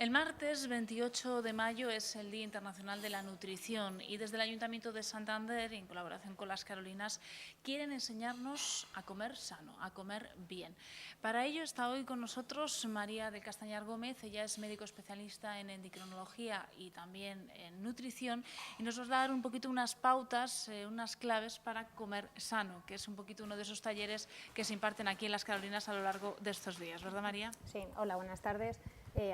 El martes 28 de mayo es el Día Internacional de la Nutrición y desde el Ayuntamiento de Santander, en colaboración con las Carolinas, quieren enseñarnos a comer sano, a comer bien. Para ello está hoy con nosotros María de Castañar Gómez. Ella es médico especialista en endocrinología y también en nutrición y nos va a dar un poquito unas pautas, unas claves para comer sano, que es un poquito uno de esos talleres que se imparten aquí en las Carolinas a lo largo de estos días, ¿verdad, María? Sí, hola, buenas tardes.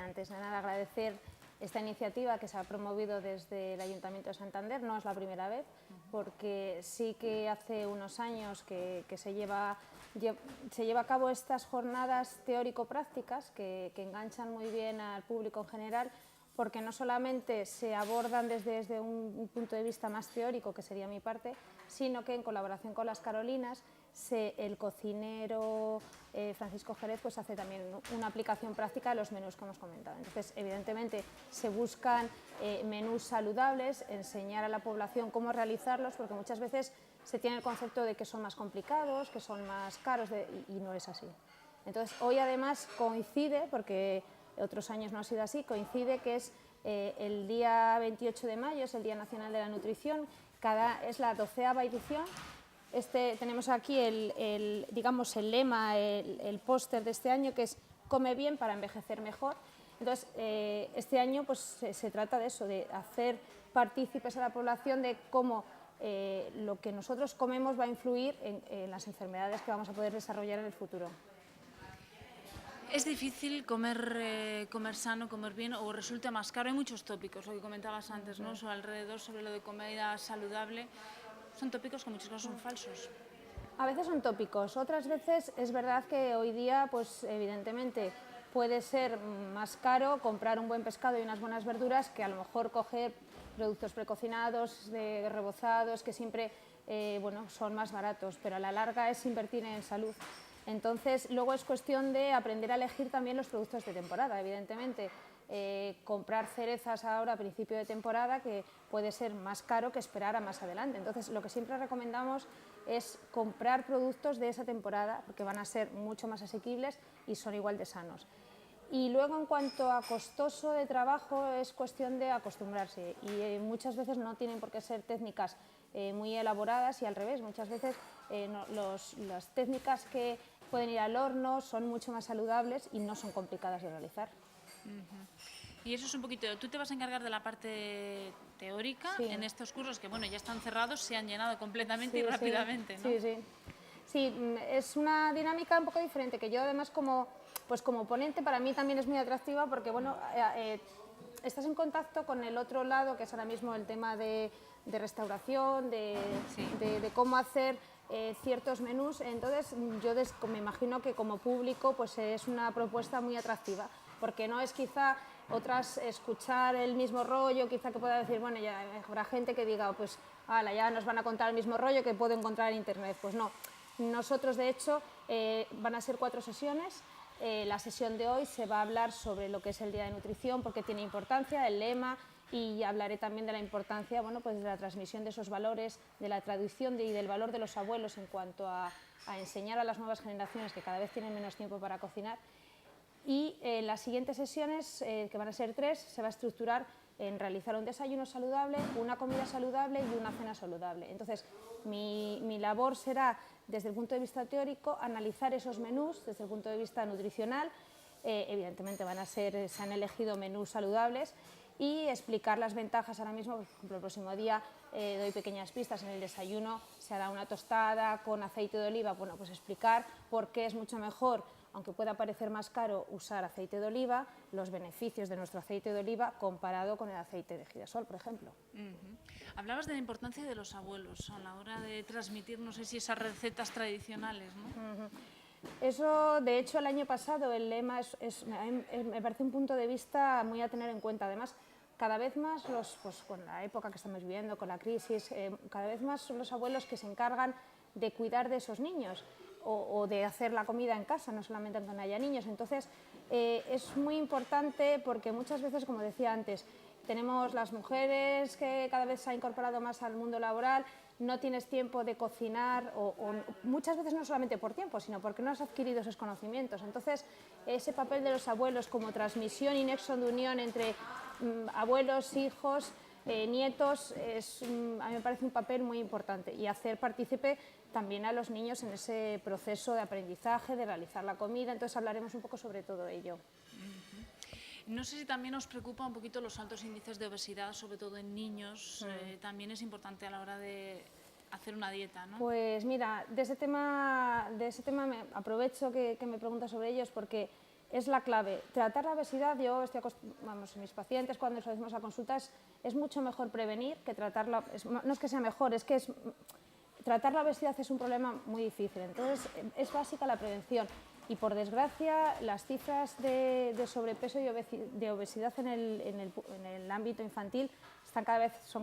Antes de nada agradecer esta iniciativa que se ha promovido desde el Ayuntamiento de Santander. No es la primera vez, porque sí que hace unos años que se lleva a cabo estas jornadas teórico-prácticas que enganchan muy bien al público en general, porque no solamente se abordan desde un punto de vista más teórico, que sería mi parte, sino que en colaboración con las Carolinas, el cocinero Francisco Jerez pues hace también una aplicación práctica de los menús que hemos comentado. Entonces, evidentemente, se buscan menús saludables, enseñar a la población cómo realizarlos, porque muchas veces se tiene el concepto de que son más complicados, que son más caros, y no es así. Entonces, hoy además coincide, porque otros años no ha sido así, coincide que es el día 28 de mayo, es el Día Nacional de la Nutrición, es la 12ª edición. Tenemos aquí digamos, el lema, el póster de este año, que es "Come bien para envejecer mejor". Entonces, este año pues, se trata de eso, de hacer partícipes a la población de cómo lo que nosotros comemos va a influir en las enfermedades que vamos a poder desarrollar en el futuro. ¿Es difícil comer sano, comer bien, o resulta más caro? Hay muchos tópicos, lo que comentabas antes, ¿no? Sobre lo de comida saludable. Son tópicos que en muchos casos son falsos. A veces son tópicos, otras veces es verdad que hoy día, pues evidentemente, puede ser más caro comprar un buen pescado y unas buenas verduras que a lo mejor coger productos precocinados, rebozados, que siempre bueno, son más baratos, pero a la larga es invertir en salud. Entonces, luego es cuestión de aprender a elegir también los productos de temporada, evidentemente. Comprar cerezas ahora a principio de temporada, que puede ser más caro que esperar a más adelante. Entonces, lo que siempre recomendamos es comprar productos de esa temporada, porque van a ser mucho más asequibles y son igual de sanos. Y luego, en cuanto a costoso de trabajo, es cuestión de acostumbrarse, y muchas veces no tienen por qué ser técnicas muy elaboradas, y al revés, muchas veces las técnicas que pueden ir al horno son mucho más saludables y no son complicadas de realizar. Y eso es un poquito, tú te vas a encargar de la parte teórica, Sí. en estos cursos que, bueno, ya están cerrados, se han llenado completamente y Sí, rápidamente, ¿no? sí, sí. Sí, es una dinámica un poco diferente, que yo además pues como ponente para mí también es muy atractiva, porque bueno, estás en contacto con el otro lado, que es ahora mismo el tema de restauración, de cómo hacer ciertos menús. Entonces yo me imagino que como público pues es una propuesta muy atractiva, porque no es quizá escuchar el mismo rollo, quizá que pueda decir, bueno, ya habrá gente que diga, pues ala, ya nos van a contar el mismo rollo que puedo encontrar en internet. Pues no, nosotros de hecho van a ser 4 sesiones. La sesión de hoy se va a hablar sobre lo que es el Día de Nutrición, porque tiene importancia, el lema, y hablaré también de la importancia, bueno, pues de la transmisión de esos valores, de la tradición y del valor de los abuelos en cuanto a enseñar a las nuevas generaciones, que cada vez tienen menos tiempo para cocinar. Y las siguientes sesiones, que van a ser 3, se va a estructurar en realizar un desayuno saludable, una comida saludable y una cena saludable. Entonces, mi labor será, desde el punto de vista teórico, analizar esos menús desde el punto de vista nutricional. Evidentemente se han elegido menús saludables, y explicar las ventajas. Ahora mismo, por ejemplo, el próximo día doy pequeñas pistas. En el desayuno se hará una tostada con aceite de oliva. Bueno, pues explicar por qué es mucho mejor, aunque pueda parecer más caro, usar aceite de oliva, los beneficios de nuestro aceite de oliva comparado con el aceite de girasol, por ejemplo. Hablabas de la importancia de los abuelos a la hora de transmitir, no sé si esas recetas tradicionales, ¿no? Eso, de hecho, el año pasado el lema me parece un punto de vista muy a tener en cuenta. Además, cada vez más, pues, con la época que estamos viviendo, con la crisis, cada vez más son los abuelos que se encargan de cuidar de esos niños, o de hacer la comida en casa, no solamente cuando haya niños. Entonces, es muy importante, porque muchas veces, como decía antes, tenemos las mujeres que cada vez se han incorporado más al mundo laboral, no tienes tiempo de cocinar o muchas veces no solamente por tiempo, sino porque no has adquirido esos conocimientos. Entonces, ese papel de los abuelos como transmisión y nexo de unión entre abuelos, hijos, nietos, a mí me parece un papel muy importante, y hacer partícipe también a los niños en ese proceso de aprendizaje, de realizar la comida. Entonces hablaremos un poco sobre todo ello. No sé si también os preocupa un poquito los altos índices de obesidad, sobre todo en niños. También es importante a la hora de hacer una dieta, ¿no? Pues mira, de ese tema me aprovecho que me preguntas sobre ellos, porque es la clave. Tratar la obesidad, yo estoy vamos, mis pacientes cuando les hacemos a consultas, es mucho mejor prevenir que tratarla. No es que sea mejor, es que tratar la obesidad es un problema muy difícil. Entonces es básica la prevención. Y por desgracia, las cifras de sobrepeso y de obesidad en el ámbito infantil son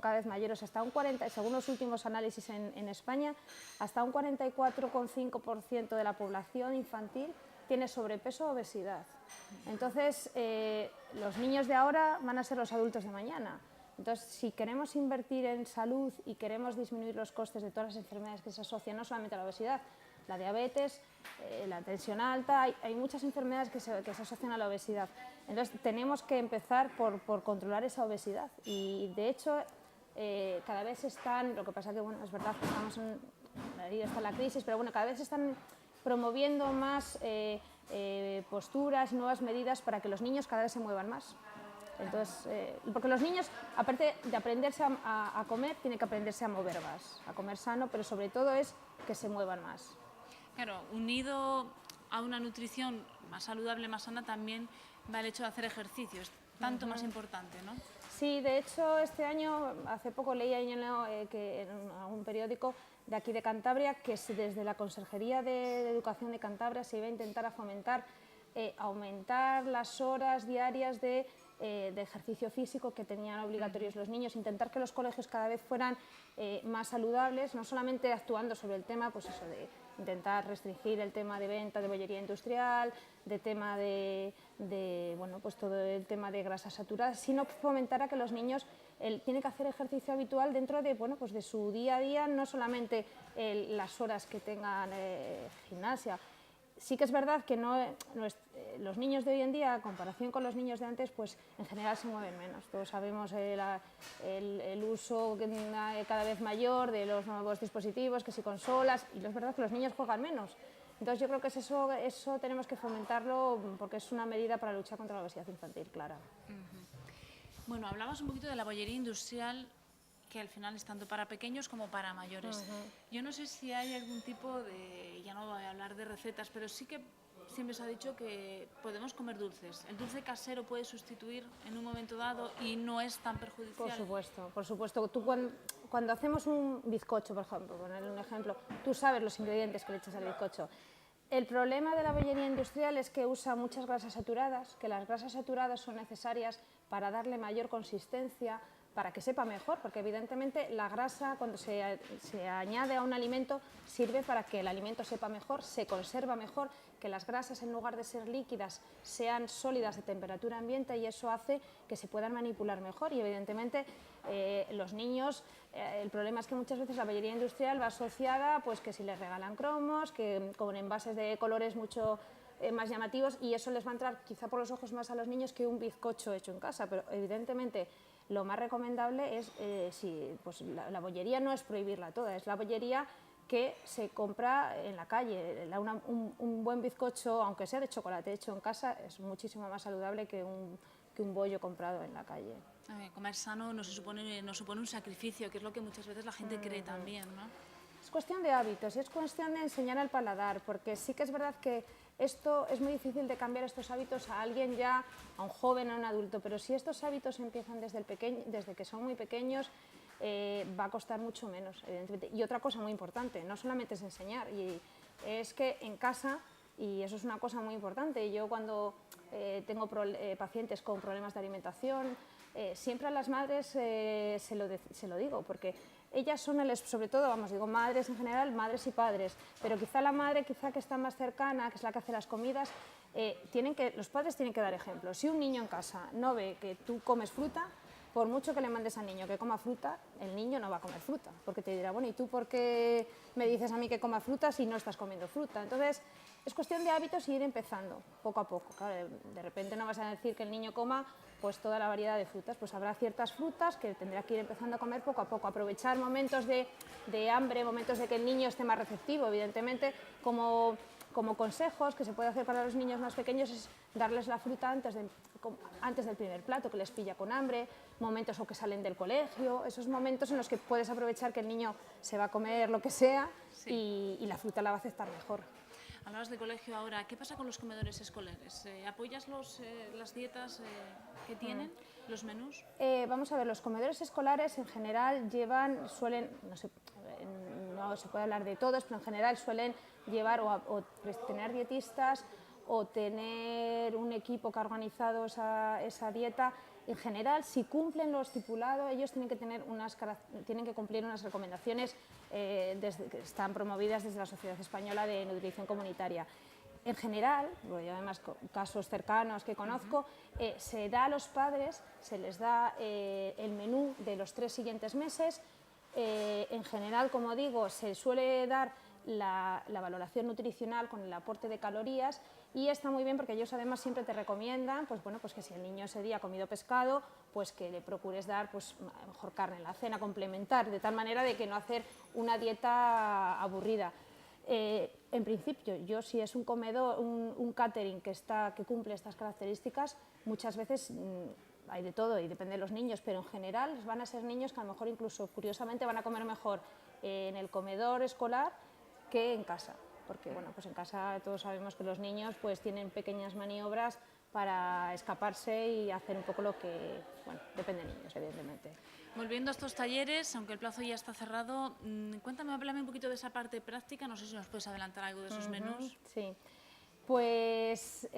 cada vez mayores. Hasta un 40, según los últimos análisis en España, hasta un 44,5% de la población infantil tiene sobrepeso o obesidad. Entonces, los niños de ahora van a ser los adultos de mañana. Entonces, si queremos invertir en salud y queremos disminuir los costes de todas las enfermedades que se asocian no solamente a la obesidad, la diabetes, la tensión alta, hay muchas enfermedades que se asocian a la obesidad. Entonces tenemos que empezar por controlar esa obesidad, y de hecho cada vez lo que pasa que bueno, es verdad que ahí está la crisis, pero bueno, cada vez se están promoviendo más posturas, nuevas medidas para que los niños cada vez se muevan más. Entonces, porque los niños, aparte de aprenderse a comer, tienen que aprenderse a mover más, a comer sano, pero sobre todo es que se muevan más. Claro, unido a una nutrición más saludable, más sana, también va el hecho de hacer ejercicio, es tanto más importante, ¿no? Sí, de hecho este año, hace poco leía que en algún periódico de aquí de Cantabria, que desde la Consejería de Educación de Cantabria se iba a intentar fomentar, aumentar las horas diarias de ejercicio físico que tenían obligatorios los niños, intentar que los colegios cada vez fueran más saludables, no solamente actuando sobre el tema, pues eso, de intentar restringir el tema de venta de bollería industrial, de tema bueno, pues todo el tema de grasas saturadas, sino fomentar a que los niños tienen que hacer ejercicio habitual dentro de, bueno, pues de su día a día, no solamente las horas que tengan gimnasia. Sí que es verdad que los niños de hoy en día, en comparación con los niños de antes, pues en general se mueven menos. Todos sabemos el uso cada vez mayor de los nuevos dispositivos, que si consolas, y es verdad que los niños juegan menos. Entonces yo creo que eso tenemos que fomentarlo, porque es una medida para luchar contra la obesidad infantil, clara. Bueno, hablabas un poquito de la bollería industrial, que al final es tanto para pequeños como para mayores. Yo no sé si hay algún tipo de, ya no voy a hablar de recetas, pero sí que siempre se ha dicho que podemos comer dulces. ¿El dulce casero puede sustituir en un momento dado y no es tan perjudicial? Por supuesto, por supuesto. Tú cuando hacemos un bizcocho, por ejemplo, ponerle un ejemplo, tú sabes los ingredientes que le echas al bizcocho. El problema de la bollería industrial es que usa muchas grasas saturadas, que las grasas saturadas son necesarias para darle mayor consistencia, para que sepa mejor, porque evidentemente la grasa cuando se añade a un alimento sirve para que el alimento sepa mejor, se conserva mejor, que las grasas en lugar de ser líquidas sean sólidas de temperatura ambiente, y eso hace que se puedan manipular mejor. Y evidentemente los niños, el problema es que muchas veces la bollería industrial va asociada, pues que si les regalan cromos, que con envases de colores mucho más llamativos, y eso les va a entrar quizá por los ojos más a los niños que un bizcocho hecho en casa, pero evidentemente lo más recomendable es, pues la bollería no es prohibirla toda, es la bollería que se compra en la calle. Un buen bizcocho, aunque sea de chocolate hecho en casa, es muchísimo más saludable que un bollo comprado en la calle. Comer sano no supone un sacrificio, que es lo que muchas veces la gente cree también, ¿no? Es cuestión de hábitos, es cuestión de enseñar al paladar, porque sí que es verdad que esto es muy difícil de cambiar estos hábitos a alguien ya, a un joven, a un adulto, pero si estos hábitos empiezan desde que son muy pequeños, va a costar mucho menos, evidentemente. Y otra cosa muy importante, no solamente es enseñar, y es que en casa, y eso es una cosa muy importante, yo cuando tengo pacientes con problemas de alimentación, siempre a las madres se lo digo, porque ellas son sobre todo, digo madres en general, madres y padres, pero quizá la madre que está más cercana, que es la que hace las comidas, los padres tienen que dar ejemplo. Si un niño en casa no ve que tú comes fruta, por mucho que le mandes al niño que coma fruta, el niño no va a comer fruta, porque te dirá, bueno, ¿y tú por qué me dices a mí que coma fruta si no estás comiendo fruta? Entonces, es cuestión de hábitos y ir empezando poco a poco. Claro, de repente no vas a decir que el niño coma pues toda la variedad de frutas, pues habrá ciertas frutas que tendrá que ir empezando a comer poco a poco, aprovechar momentos de hambre, momentos de que el niño esté más receptivo, evidentemente, como consejos que se puede hacer para los niños más pequeños es darles la fruta antes del primer plato, que les pilla con hambre, momentos o que salen del colegio, esos momentos en los que puedes aprovechar que el niño se va a comer lo que sea y la fruta la va a aceptar mejor. Hablabas de colegio ahora, ¿qué pasa con los comedores escolares? ¿Apoyas las dietas que tienen, los menús? Vamos a ver, los comedores escolares en general suelen, no se puede hablar de todos, pero en general suelen llevar o tener dietistas o tener un equipo que ha organizado esa dieta. En general, si cumplen lo estipulado, ellos tienen que cumplir unas recomendaciones que están promovidas desde la Sociedad Española de Nutrición Comunitaria. En general, y además casos cercanos que conozco, se da a los padres, se les da el menú de los 3 siguientes meses. En general, como digo, se suele dar la valoración nutricional con el aporte de calorías y está muy bien porque ellos además siempre te recomiendan pues que si el niño ese día ha comido pescado, pues que le procures dar pues, a lo mejor carne en la cena, complementar, de tal manera de que no hacer una dieta aburrida. En principio, yo si es un comedor, un catering que cumple estas características, muchas veces hay de todo y depende de los niños, pero en general van a ser niños que a lo mejor incluso curiosamente van a comer mejor en el comedor escolar que en casa, porque bueno, pues en casa todos sabemos que los niños pues tienen pequeñas maniobras para escaparse y hacer un poco lo que, bueno, depende de niños, evidentemente. Volviendo a estos talleres, aunque el plazo ya está cerrado, cuéntame, háblame un poquito de esa parte práctica, no sé si nos puedes adelantar algo de esos menús. Sí, pues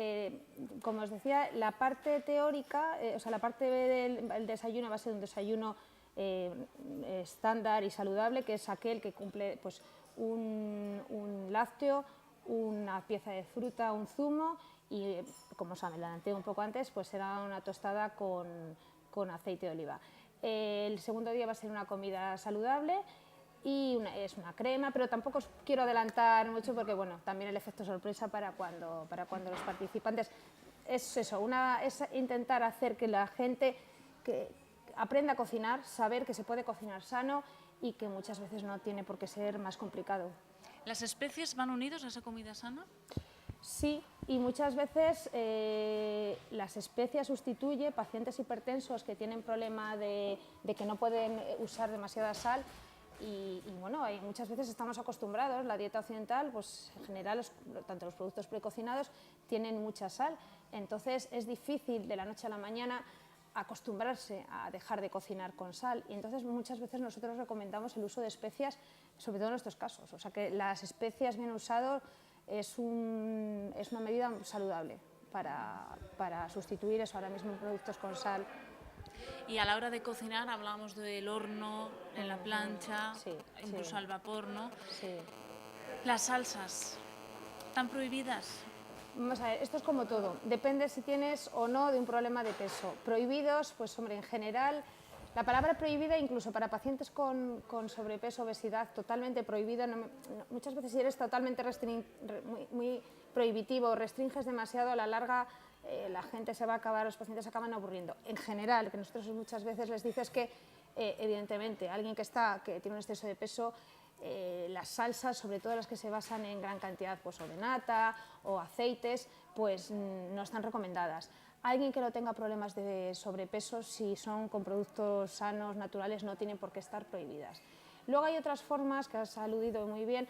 como os decía, la parte teórica, o sea, la parte del desayuno va a ser un desayuno estándar y saludable, que es aquel que cumple pues, un lácteo, una pieza de fruta, un zumo y, como saben, la adelanté un poco antes, pues será una tostada con aceite de oliva. El segundo día va a ser una comida saludable y es una crema, pero tampoco os quiero adelantar mucho porque bueno, también el efecto sorpresa para cuando los participantes es eso, es intentar hacer que la gente que aprenda a cocinar, saber que se puede cocinar sano y que muchas veces no tiene por qué ser más complicado. ¿Las especies van unidos a esa comida sana? Sí, y muchas veces las especias sustituye pacientes hipertensos que tienen problema de que no pueden usar demasiada sal y bueno, muchas veces estamos acostumbrados, la dieta occidental, pues en general tanto los productos precocinados tienen mucha sal, entonces es difícil de la noche a la mañana acostumbrarse a dejar de cocinar con sal y entonces muchas veces nosotros recomendamos el uso de especias, sobre todo en estos casos, o sea que las especias bien usadas es una medida saludable para sustituir eso ahora mismo productos con sal. Y a la hora de cocinar hablábamos del horno, en la plancha, sí, incluso al vapor, ¿no? Sí. Las salsas, ¿están prohibidas? Vamos a ver, esto es como todo, depende si tienes o no de un problema de peso. Prohibidos, pues hombre, en general, la palabra prohibida incluso para pacientes con sobrepeso, obesidad, totalmente prohibida, muchas veces si eres totalmente muy prohibitivo, restringes demasiado, a la larga la gente se va a acabar, los pacientes se acaban aburriendo. En general, que nosotros muchas veces les dices que evidentemente alguien que tiene un exceso de peso, las salsas, sobre todo las que se basan en gran cantidad pues, o de nata o aceites, pues no están recomendadas. Alguien que no tenga problemas de sobrepeso, si son con productos sanos, naturales, no tienen por qué estar prohibidas. Luego hay otras formas, que has aludido muy bien,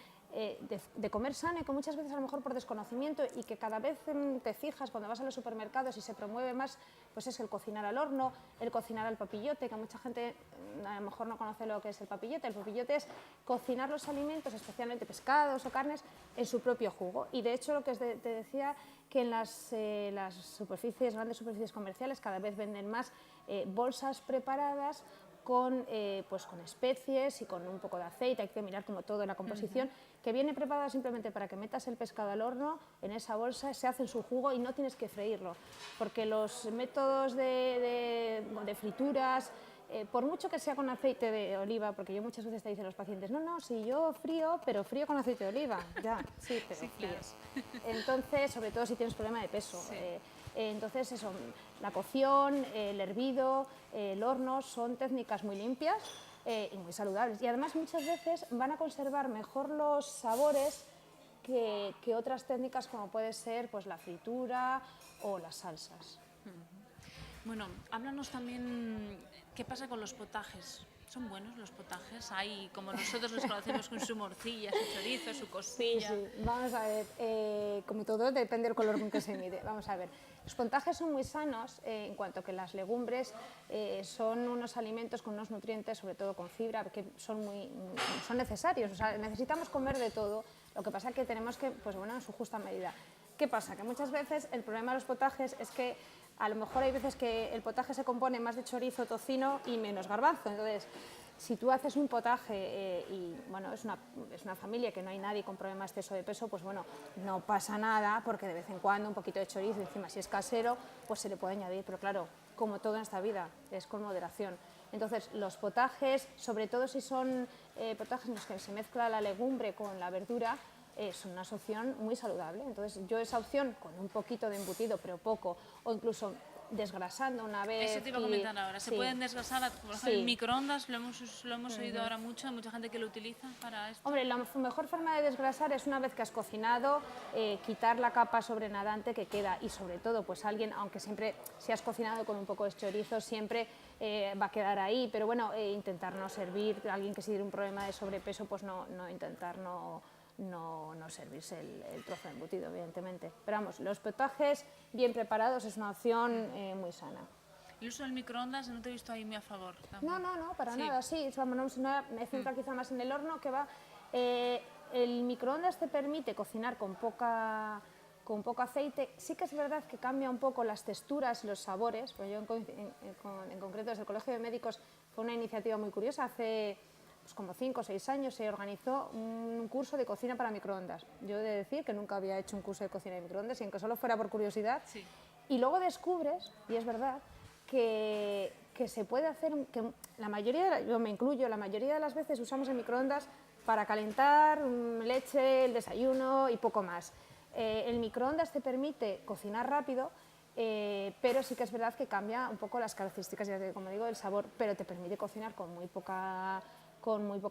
de comer sano y que muchas veces a lo mejor por desconocimiento y que cada vez te fijas cuando vas a los supermercados y se promueve más, pues es el cocinar al horno, el cocinar al papillote, que mucha gente a lo mejor no conoce lo que es el papillote. El papillote es cocinar los alimentos, especialmente pescados o carnes, en su propio jugo. Y de hecho lo que te decía, que en las grandes superficies comerciales cada vez venden más bolsas preparadas pues con especies y con un poco de aceite, hay que mirar como todo en la composición, que viene preparada simplemente para que metas el pescado al horno, en esa bolsa se hace su jugo y no tienes que freírlo, porque los métodos de frituras, por mucho que sea con aceite de oliva, porque yo muchas veces te dicen los pacientes, no, no, si yo frío, pero frío con aceite de oliva, ya, sí, pero Sí, claro. fríes. Entonces, sobre todo si tienes problema de peso. Sí. Entonces, eso, la cocción, el hervido, el horno, son técnicas muy limpias y muy saludables. Y además muchas veces van a conservar mejor los sabores que otras técnicas como puede ser pues, la fritura o las salsas. Bueno, háblanos también, ¿qué pasa con los potajes? ¿Son buenos los potajes? Hay, como nosotros los conocemos, con su morcilla, su chorizo, su costilla. Sí, vamos a ver, como todo depende del color con que se mire. Vamos a ver, los potajes son muy sanos en cuanto que las legumbres son unos alimentos con unos nutrientes, sobre todo con fibra, que son necesarios, o sea, necesitamos comer de todo, lo que pasa es que tenemos que, pues bueno, en su justa medida. ¿Qué pasa? Que muchas veces el problema de los potajes es que a lo mejor hay veces que el potaje se compone más de chorizo, tocino y menos garbanzo. Entonces, si tú haces un potaje y bueno, es una familia que no hay nadie con problema de exceso de peso, pues bueno, no pasa nada porque de vez en cuando un poquito de chorizo, encima si es casero, pues se le puede añadir. Pero claro, como todo en esta vida, es con moderación. Entonces, los potajes, sobre todo si son potajes en los que se mezcla la legumbre con la verdura, es una opción muy saludable. Entonces yo esa opción con un poquito de embutido, pero poco, o incluso desgrasando una vez. Eso te iba a comentar ahora. ¿Se pueden desgrasar? Por ejemplo, en microondas lo hemos oído ahora mucho, hay mucha gente que lo utiliza para esto. Hombre, la mejor forma de desgrasar es una vez que has cocinado, quitar la capa sobrenadante que queda y sobre todo, pues alguien, aunque siempre, si has cocinado con un poco de chorizo, siempre va a quedar ahí, pero bueno, intentar no servir, alguien que si tiene un problema de sobrepeso, pues intentar no servirse el trozo de embutido, evidentemente. Pero vamos, los potajes bien preparados es una opción muy sana. El uso del microondas no te he visto ahí muy a favor. Tampoco. No, para nada, sí. Me centra quizá más en el horno que va. El microondas te permite cocinar con poco aceite. Sí que es verdad que cambia un poco las texturas y los sabores. Pues yo en concreto desde el Colegio de Médicos fue una iniciativa muy curiosa. Hace como 5 o 6 años se organizó un curso de cocina para microondas. Yo he de decir que nunca había hecho un curso de cocina de microondas y aunque solo fuera por curiosidad. Sí. Y luego descubres, y es verdad, que se puede hacer, que la mayoría, yo me incluyo, la mayoría de las veces usamos el microondas para calentar leche, el desayuno y poco más. El microondas te permite cocinar rápido, pero sí que es verdad que cambia un poco las características, como digo, del sabor, pero te permite cocinar con muy poco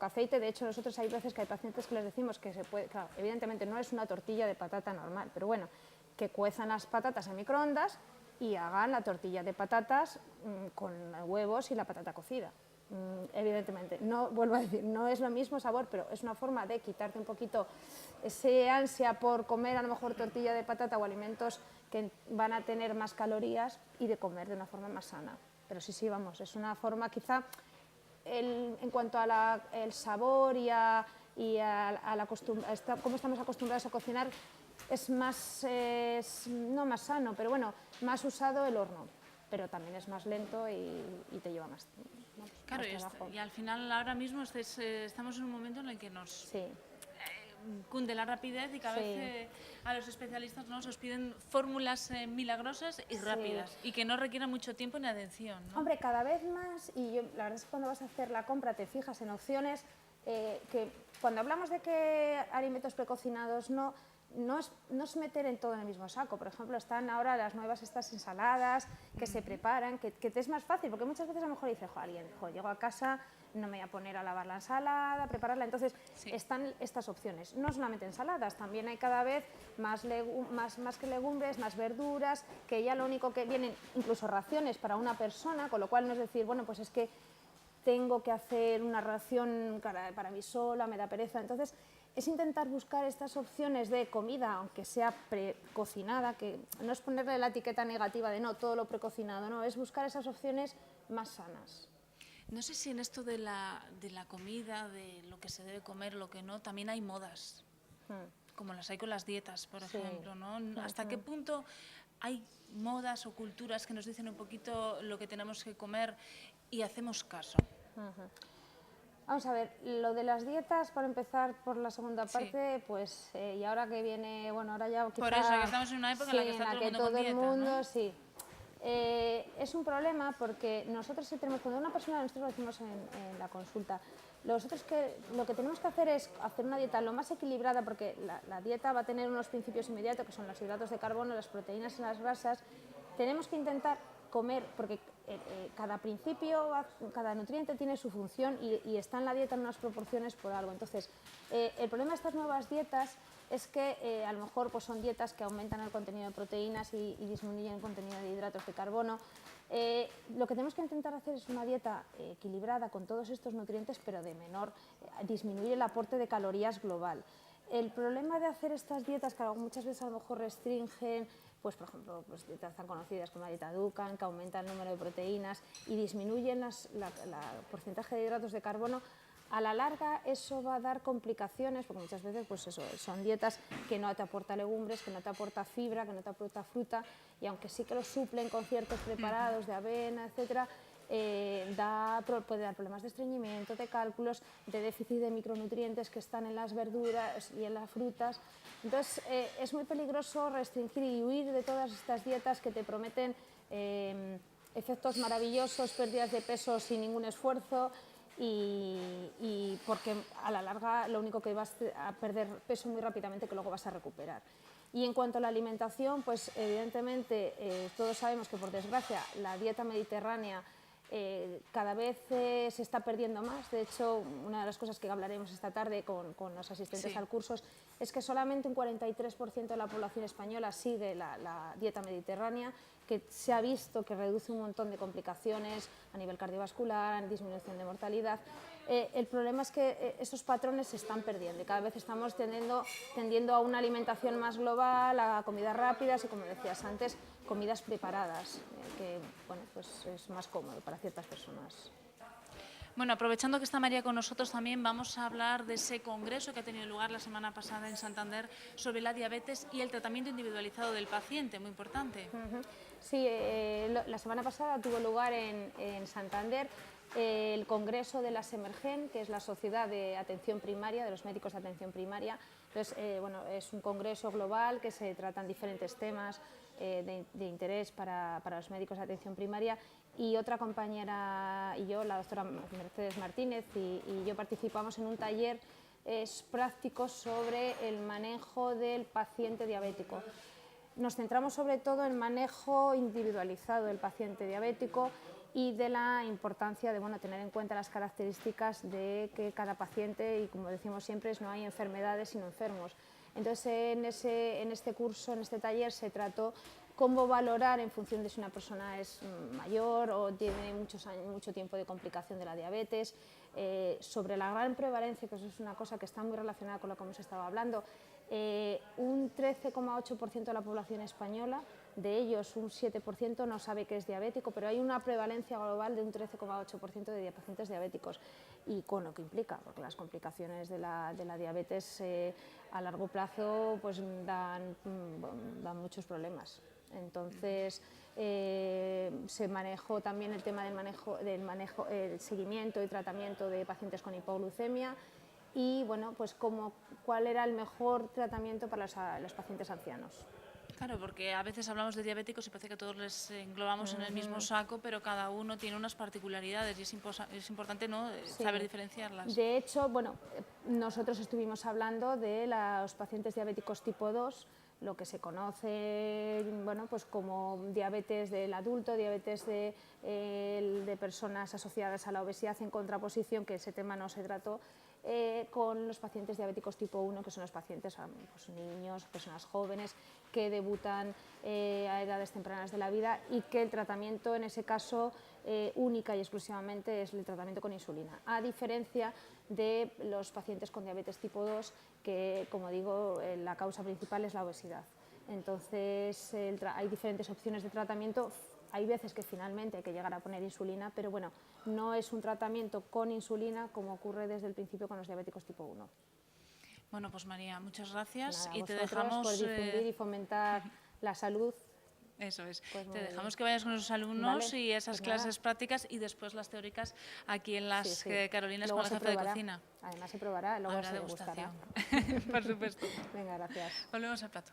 aceite. De hecho, nosotros hay veces que hay pacientes que les decimos que se puede, claro, evidentemente no es una tortilla de patata normal, pero bueno, que cuezan las patatas en microondas y hagan la tortilla de patatas con huevos y la patata cocida. Evidentemente, no, vuelvo a decir, no es lo mismo sabor, pero es una forma de quitarte un poquito ese ansia por comer a lo mejor tortilla de patata o alimentos que van a tener más calorías y de comer de una forma más sana. Pero sí, vamos, es una forma quizá, en cuanto a el sabor y a cómo estamos acostumbrados a cocinar, es más, no más sano, pero bueno, más usado el horno, pero también es más lento y te lleva más, Claro, más trabajo. y al final ahora mismo estamos en un momento en el que nos Sí. cunde la rapidez y cada vez a los especialistas nos piden fórmulas milagrosas y rápidas y que no requieran mucho tiempo ni atención, ¿no? Hombre, cada vez más, y la verdad es que cuando vas a hacer la compra te fijas en opciones que cuando hablamos de que alimentos precocinados no es meter en todo en el mismo saco. Por ejemplo, están ahora las nuevas estas ensaladas que se preparan, que te es más fácil, porque muchas veces a lo mejor dice, llego a casa, no me voy a poner a lavar la ensalada, a prepararla. Entonces, están estas opciones. No solamente ensaladas, también hay cada vez más que legumbres, más verduras, que ya lo único que vienen, incluso raciones para una persona, con lo cual no es decir, bueno, pues es que tengo que hacer una ración para mí sola, me da pereza. Entonces, es intentar buscar estas opciones de comida, aunque sea precocinada, que no es ponerle la etiqueta negativa de no, todo lo precocinado, no, es buscar esas opciones más sanas. No sé si en esto de la comida, de lo que se debe comer, lo que no, también hay modas, como las hay con las dietas, por ejemplo, ¿no? ¿Hasta qué punto hay modas o culturas que nos dicen un poquito lo que tenemos que comer y hacemos caso? Vamos a ver, lo de las dietas, para empezar por la segunda parte, Sí. pues, y ahora que viene, bueno, ahora ya quizá... Por eso, que estamos en una época en la que está todo el mundo con dieta, ¿no? sí. Es un problema porque nosotros sí tenemos, cuando una persona, nosotros lo decimos en la consulta, nosotros lo que tenemos que hacer es hacer una dieta lo más equilibrada, porque la dieta va a tener unos principios inmediatos, que son los hidratos de carbono, las proteínas y las grasas. Tenemos que intentar comer, porque cada principio, cada nutriente tiene su función y está en la dieta en unas proporciones por algo. Entonces, el problema de estas nuevas dietas es que a lo mejor pues, son dietas que aumentan el contenido de proteínas y disminuyen el contenido de hidratos de carbono. Lo que tenemos que intentar hacer es una dieta equilibrada con todos estos nutrientes, pero de menor, disminuir el aporte de calorías global. El problema de hacer estas dietas, que muchas veces a lo mejor restringen, pues por ejemplo, pues dietas tan conocidas como la dieta Dukan, que aumenta el número de proteínas y disminuyen el porcentaje de hidratos de carbono, a la larga eso va a dar complicaciones, porque muchas veces pues eso, son dietas que no te aportan legumbres, que no te aporta fibra, que no te aporta fruta, y aunque sí que lo suplen con ciertos preparados de avena, etcétera, puede dar problemas de estreñimiento, de cálculos, de déficit de micronutrientes que están en las verduras y en las frutas. Entonces es muy peligroso restringir y huir de todas estas dietas que te prometen efectos maravillosos, pérdidas de peso sin ningún esfuerzo, y porque a la larga lo único que vas a perder peso muy rápidamente, que luego vas a recuperar. Y en cuanto a la alimentación, pues evidentemente todos sabemos que por desgracia la dieta mediterránea cada vez se está perdiendo más. De hecho, una de las cosas que hablaremos esta tarde con los asistentes al curso es que solamente un 43% de la población española sigue la dieta mediterránea, que se ha visto que reduce un montón de complicaciones a nivel cardiovascular, en disminución de mortalidad. El problema es que esos patrones se están perdiendo y cada vez estamos tendiendo a una alimentación más global, a comidas rápidas y, como decías antes, comidas preparadas, que bueno, pues es más cómodo para ciertas personas. Bueno, aprovechando que está María con nosotros también, vamos a hablar de ese congreso que ha tenido lugar la semana pasada en Santander sobre la diabetes y el tratamiento individualizado del paciente, muy importante. Sí, la semana pasada tuvo lugar en Santander el congreso de la SEMERGEN, que es la Sociedad de Atención Primaria, de los Médicos de Atención Primaria. Entonces, bueno, es un congreso global que se tratan diferentes temas de interés para los médicos de atención primaria, y otra compañera y yo, la doctora Mercedes Martínez, y yo participamos en un taller práctico sobre el manejo del paciente diabético. Nos centramos sobre todo en el manejo individualizado del paciente diabético y de la importancia de tener en cuenta las características de que cada paciente, y como decimos siempre, no hay enfermedades sino enfermos. Entonces en este curso, en este taller, se trató cómo valorar en función de si una persona es mayor o tiene mucho tiempo de complicación de la diabetes, sobre la gran prevalencia, que eso es una cosa que está muy relacionada con lo que hemos estado hablando. Un 13,8% de la población española, de ellos un 7% no sabe que es diabético, pero hay una prevalencia global de un 13,8% de pacientes diabéticos, y con lo que implica, porque las complicaciones de la diabetes a largo plazo pues dan muchos problemas. Entonces se manejó también el tema del seguimiento y tratamiento de pacientes con hipoglucemia, y bueno, pues cuál era el mejor tratamiento para los pacientes ancianos. Claro, porque a veces hablamos de diabéticos y parece que todos les englobamos en el mismo saco, pero cada uno tiene unas particularidades y es importante, ¿no?, saber diferenciarlas. De hecho, bueno, nosotros estuvimos hablando de los pacientes diabéticos tipo 2, lo que se conoce pues como diabetes del adulto, diabetes de personas asociadas a la obesidad, en contraposición, que ese tema no se trató, con los pacientes diabéticos tipo 1, que son los pacientes, pues, niños, personas jóvenes que debutan a edades tempranas de la vida, y que el tratamiento en ese caso única y exclusivamente es el tratamiento con insulina, a diferencia de los pacientes con diabetes tipo 2, que, como digo, la causa principal es la obesidad. Entonces hay diferentes opciones de tratamiento. Hay veces que finalmente hay que llegar a poner insulina, pero bueno, no es un tratamiento con insulina como ocurre desde el principio con los diabéticos tipo 1. Bueno, pues María, muchas gracias. Nada, y te vosotros dejamos por difundir y fomentar la salud. Eso es. Pues muy Te bien. dejamos que vayas con esos alumnos Vale, y esas pues nada. clases prácticas y después las teóricas aquí en las Sí, sí. Carolinas Luego con el se jefe de probará. cocina. Además se probará, luego Habrá se degustará. degustación. Por supuesto. Venga, gracias. Volvemos al plato.